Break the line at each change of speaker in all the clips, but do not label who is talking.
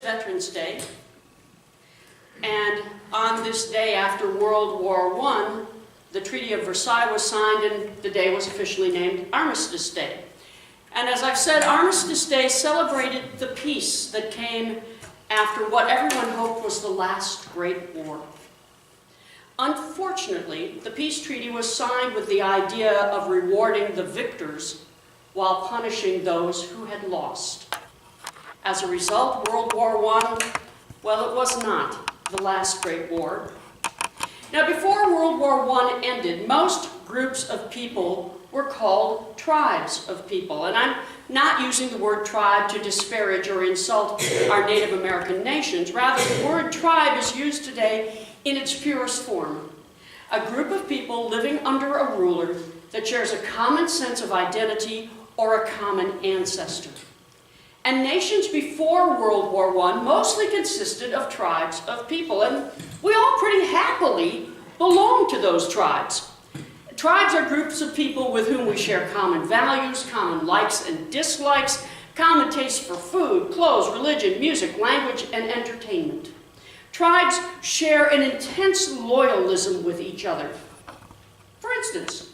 Veterans Day. And on this day after World War I, the Treaty of Versailles was signed and the day was officially named Armistice Day. And as I've said, Armistice Day celebrated the peace that came after what everyone hoped was the last great war. Unfortunately, the peace treaty was signed with the idea of rewarding the victors while punishing those who had lost. As a result, World War I, well, it was not the last great war. Now, before World War I ended, most groups of people were called tribes of people. And I'm not using the word tribe to disparage or insult our Native American nations. Rather, the word tribe is used today in its purest form. A group of people living under a ruler that shares a common sense of identity or a common ancestor. And nations before World War I mostly consisted of tribes of people, and we all pretty happily belong to those tribes. Tribes are groups of people with whom we share common values, common likes and dislikes, common tastes for food, clothes, religion, music, language, and entertainment. Tribes share an intense loyalism with each other. For instance,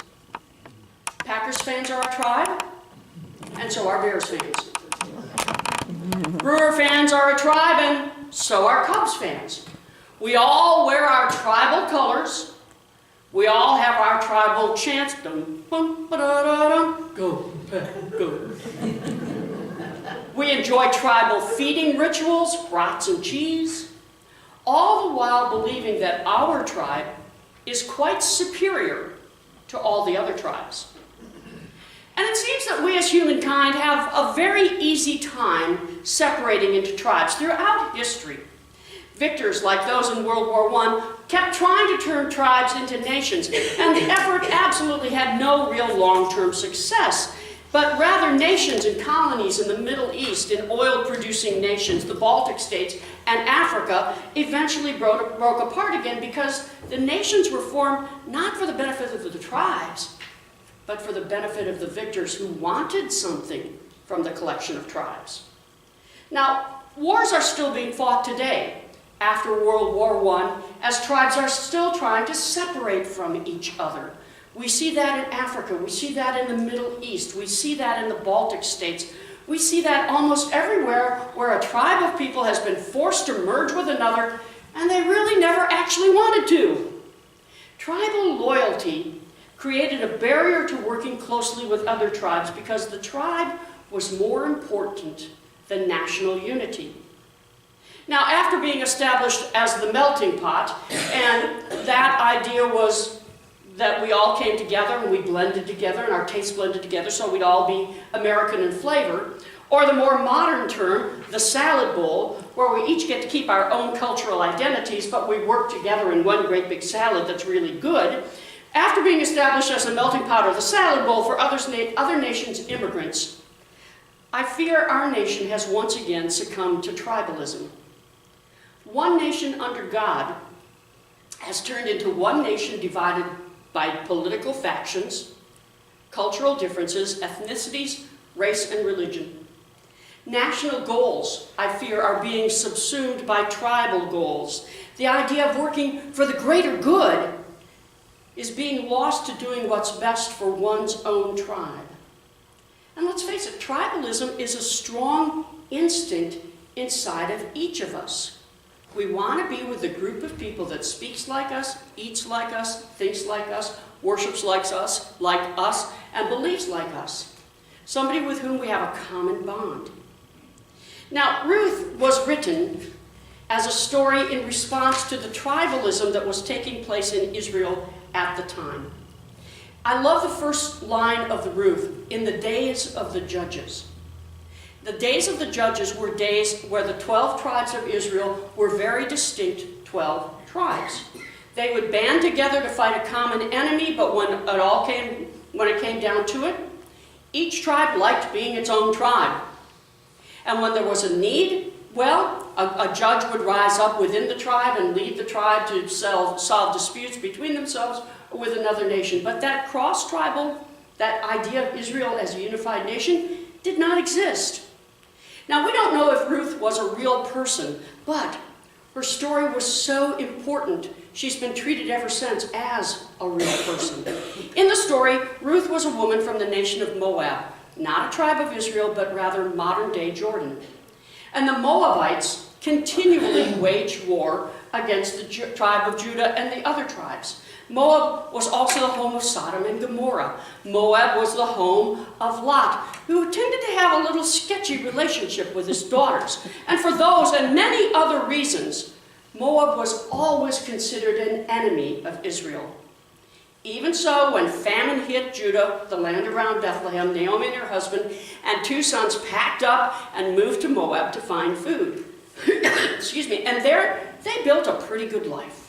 Packers fans are a tribe, and so are Bears fans. Brewer fans are a tribe, and so are Cubs fans. We all wear our tribal colors. We all have our tribal chants. Dum, bum, ba-da-da-dum. Go, Pack, go. We enjoy tribal feeding rituals, brats and cheese, all the while believing that our tribe is quite superior to all the other tribes. And it seems that we as humankind have a very easy time separating into tribes throughout history. Victors like those in World War I kept trying to turn tribes into nations, and the effort absolutely had no real long-term success. But rather, nations and colonies in the Middle East, in oil-producing nations, the Baltic states, and Africa eventually broke apart again because the nations were formed not for the benefit of the tribes, but for the benefit of the victors who wanted something from the collection of tribes. Now, wars are still being fought today after World War I, as tribes are still trying to separate from each other. We see that in Africa, we see that in the Middle East, we see that in the Baltic states. We see that almost everywhere where a tribe of people has been forced to merge with another, and they really never actually wanted to. Tribal loyalty created a barrier to working closely with other tribes because the tribe was more important than national unity. Now, after being established as the melting pot, and that idea was that we all came together and we blended together and our tastes blended together so we'd all be American in flavor, or the more modern term, the salad bowl, where we each get to keep our own cultural identities, but we work together in one great big salad that's really good. After being established as a melting pot or the salad bowl for other nations' immigrants, I fear our nation has once again succumbed to tribalism. One nation under God has turned into one nation divided by political factions, cultural differences, ethnicities, race, and religion. National goals, I fear, are being subsumed by tribal goals. The idea of working for the greater good is being lost to doing what's best for one's own tribe. And let's face it, tribalism is a strong instinct inside of each of us. We want to be with a group of people that speaks like us, eats like us, thinks like us, worships like us, and believes like us. Somebody with whom we have a common bond. Now, Ruth was written as a story in response to the tribalism that was taking place in Israel at the time. I love the first line of the Ruth, in the days of the judges. The days of the judges were days where the 12 tribes of Israel were very distinct 12 tribes. They would band together to fight a common enemy, but when it came down to it, each tribe liked being its own tribe. And when there was a need, well, a judge would rise up within the tribe and lead the tribe to solve disputes between themselves or with another nation. But that cross-tribal, that idea of Israel as a unified nation, did not exist. Now, we don't know if Ruth was a real person, but her story was so important, she's been treated ever since as a real person. In the story, Ruth was a woman from the nation of Moab, not a tribe of Israel, but rather modern-day Jordan. And the Moabites continually waged war against the tribe of Judah and the other tribes. Moab was also the home of Sodom and Gomorrah. Moab was the home of Lot, who tended to have a little sketchy relationship with his daughters. And for those and many other reasons, Moab was always considered an enemy of Israel. Even so, when famine hit Judah, the land around Bethlehem, Naomi and her husband and 2 sons packed up and moved to Moab to find food. Excuse me. And there they built a pretty good life.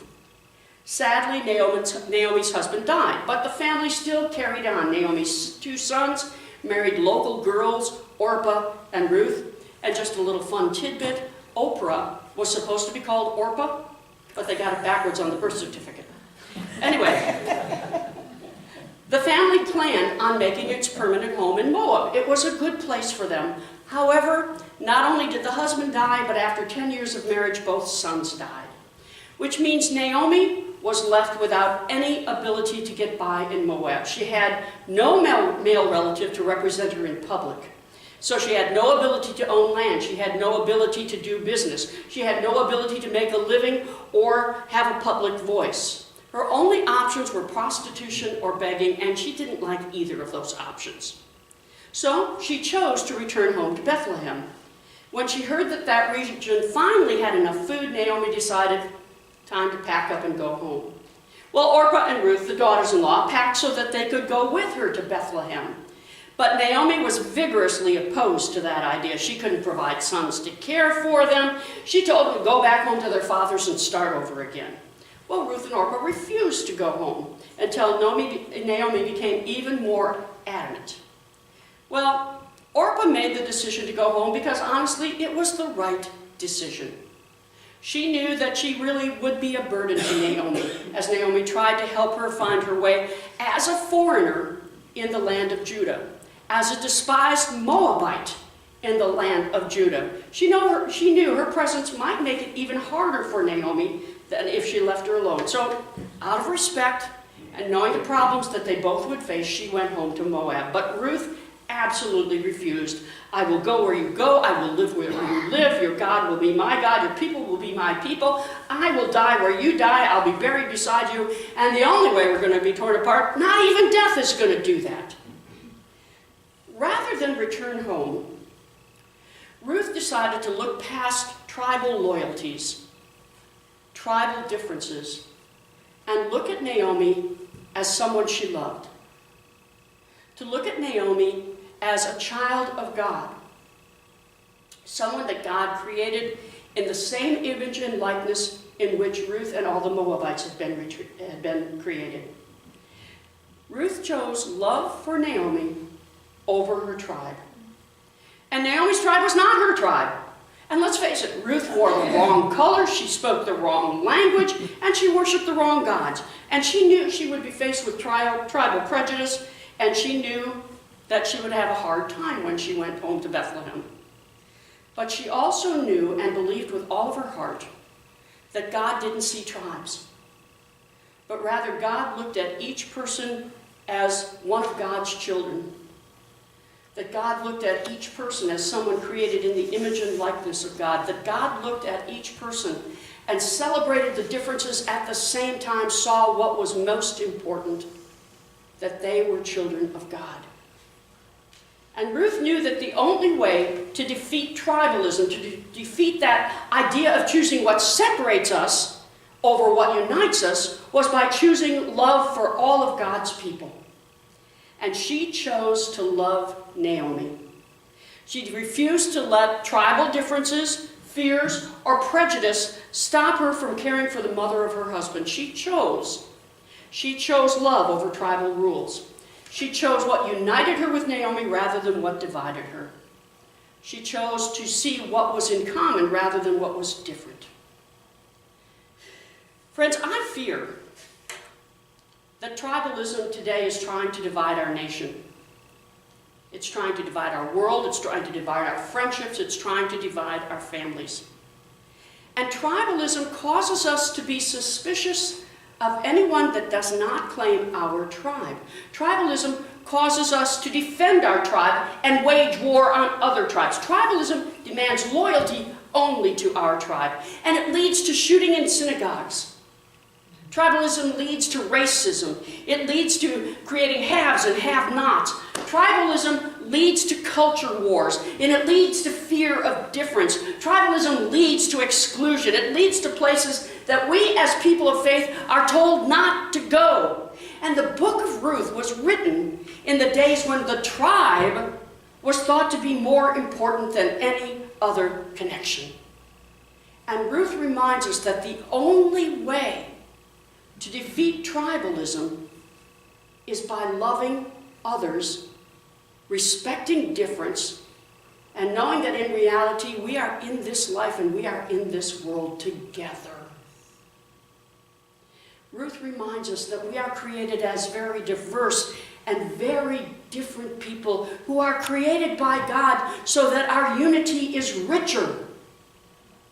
Sadly, Naomi's husband died, but the family still carried on. Naomi's 2 sons married local girls, Orpah and Ruth. And just a little fun tidbit, Oprah was supposed to be called Orpah, but they got it backwards on the birth certificate. Anyway, the family planned on making its permanent home in Moab. It was a good place for them. However, not only did the husband die, but after 10 years of marriage, both sons died. Which means Naomi was left without any ability to get by in Moab. She had no male relative to represent her in public. So she had no ability to own land. She had no ability to do business. She had no ability to make a living or have a public voice. Her only options were prostitution or begging, and she didn't like either of those options. So she chose to return home to Bethlehem. When she heard that that region finally had enough food, Naomi decided, time to pack up and go home. Well, Orpah and Ruth, the daughters-in-law, packed so that they could go with her to Bethlehem. But Naomi was vigorously opposed to that idea. She couldn't provide sons to care for them. She told them to go back home to their fathers and start over again. Well, Ruth and Orpah refused to go home until Naomi became even more adamant. Well, Orpah made the decision to go home because, honestly, it was the right decision. She knew that she really would be a burden to Naomi, as Naomi tried to help her find her way as a foreigner in the land of Judah, as a despised Moabite in the land of Judah. She knew her presence might make it even harder for Naomi than if she left her alone. So, out of respect and knowing the problems that they both would face, she went home to Moab. But Ruth absolutely refused. I will go where you go. I will live where you live. Your God will be my God. Your people will be my people. I will die where you die. I'll be buried beside you. And the only way we're going to be torn apart, not even death is going to do that. Rather than return home, Ruth decided to look past tribal loyalties, tribal differences, and look at Naomi as someone she loved. To look at Naomi as a child of God, someone that God created in the same image and likeness in which Ruth and all the Moabites had been created. Ruth chose love for Naomi over her tribe. And Naomi's tribe was not her tribe. And let's face it, Ruth wore the wrong color, she spoke the wrong language, and she worshiped the wrong gods. And she knew she would be faced with tribal prejudice, and she knew that she would have a hard time when she went home to Bethlehem. But she also knew and believed with all of her heart that God didn't see tribes, but rather God looked at each person as one of God's children. That God looked at each person as someone created in the image and likeness of God. That God looked at each person and celebrated the differences at the same time, saw what was most important, that they were children of God. And Ruth knew that the only way to defeat tribalism, to defeat that idea of choosing what separates us over what unites us, was by choosing love for all of God's people. And she chose to love Naomi. She refused to let tribal differences, fears, or prejudice stop her from caring for the mother of her husband. She chose love over tribal rules. She chose what united her with Naomi rather than what divided her. She chose to see what was in common rather than what was different. Friends, I fear that tribalism today is trying to divide our nation. It's trying to divide our world. It's trying to divide our friendships. It's trying to divide our families. And tribalism causes us to be suspicious of anyone that does not claim our tribe. Tribalism causes us to defend our tribe and wage war on other tribes. Tribalism demands loyalty only to our tribe, and it leads to shooting in synagogues. Tribalism leads to racism. It leads to creating haves and have-nots. Tribalism leads to culture wars, and it leads to fear of difference. Tribalism leads to exclusion. It leads to places that we as people of faith are told not to go. And the book of Ruth was written in the days when the tribe was thought to be more important than any other connection. And Ruth reminds us that the only way to defeat tribalism is by loving others, respecting difference, and knowing that in reality we are in this life and we are in this world together. Ruth reminds us that we are created as very diverse and very different people who are created by God so that our unity is richer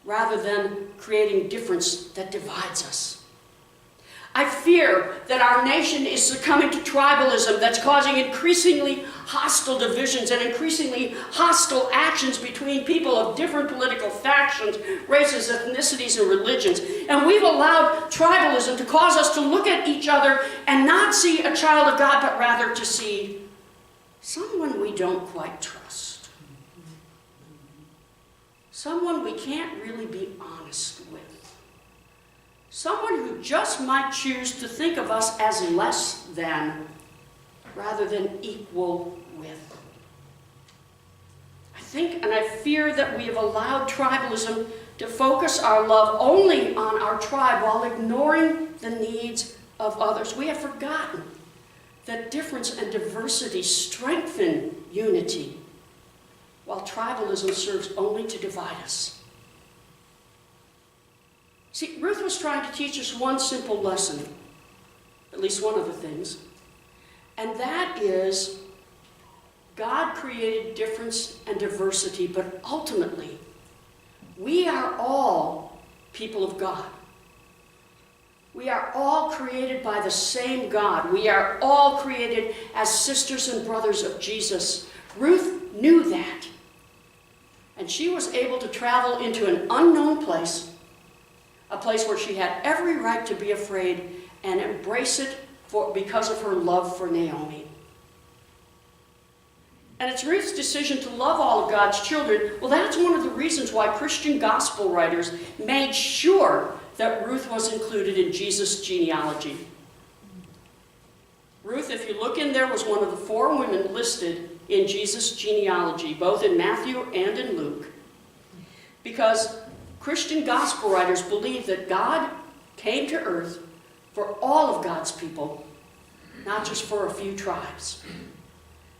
rather than creating difference that divides us. I fear that our nation is succumbing to tribalism that's causing increasingly hostile divisions and increasingly hostile actions between people of different political factions, races, ethnicities, and religions. And we've allowed tribalism to cause us to look at each other and not see a child of God, but rather to see someone we don't quite trust. Someone we can't really be honest with. Someone who just might choose to think of us as less than rather than equal with. I think and I fear that we have allowed tribalism to focus our love only on our tribe while ignoring the needs of others. We have forgotten that difference and diversity strengthen unity, while tribalism serves only to divide us. See, Ruth was trying to teach us one simple lesson, at least one of the things, and that is God created difference and diversity, but ultimately, we are all people of God. We are all created by the same God. We are all created as sisters and brothers of Jesus. Ruth knew that, and she was able to travel into an unknown place, a place where she had every right to be afraid and embrace it because of her love for Naomi. And it's Ruth's decision to love all of God's children. Well, that's one of the reasons why Christian gospel writers made sure that Ruth was included in Jesus' genealogy. Ruth, if you look in there, was one of the 4 women listed in Jesus' genealogy, both in Matthew and in Luke, because Christian gospel writers believe that God came to earth for all of God's people, not just for a few tribes.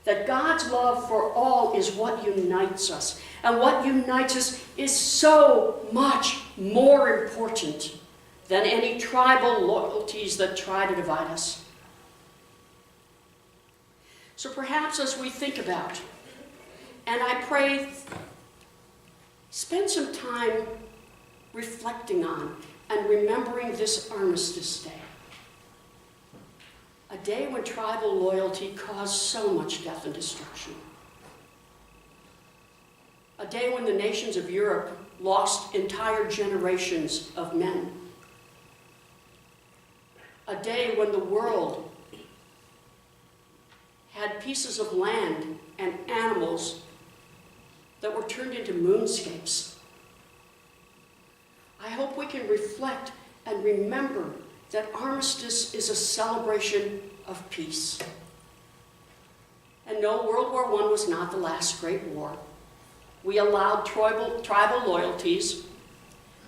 That God's love for all is what unites us. And what unites us is so much more important than any tribal loyalties that try to divide us. So perhaps as we think about, and I pray, spend some time reflecting on and remembering this Armistice Day. A day when tribal loyalty caused so much death and destruction. A day when the nations of Europe lost entire generations of men. A day when the world had pieces of land and animals that were turned into moonscapes. I hope we can reflect and remember that Armistice is a celebration of peace. And no, World War I was not the last great war. We allowed tribal loyalties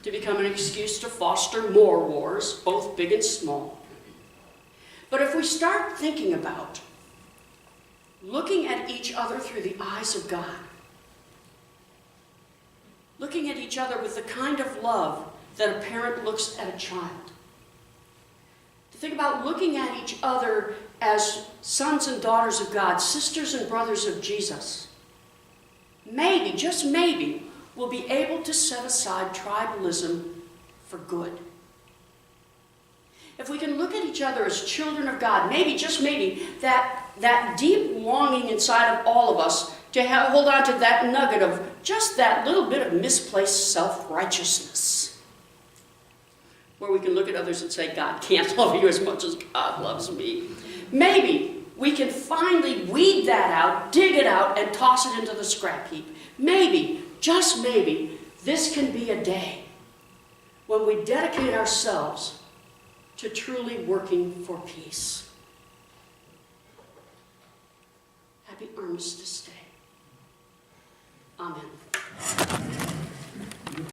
to become an excuse to foster more wars, both big and small. But if we start thinking about looking at each other through the eyes of God, looking at each other with the kind of love that a parent looks at a child, to Think about looking at each other as sons and daughters of God, sisters and brothers of Jesus. Maybe, just maybe, we'll be able to set aside tribalism for good. If we can look at each other as children of God, maybe, just maybe, that deep longing inside of all of us to hold on to that nugget of just that little bit of misplaced self-righteousness, where we can look at others and say, God can't love you as much as God loves me. Maybe we can finally weed that out, dig it out, and toss it into the scrap heap. Maybe, just maybe, this can be a day when we dedicate ourselves to truly working for peace. Happy Armistice Day. Amen.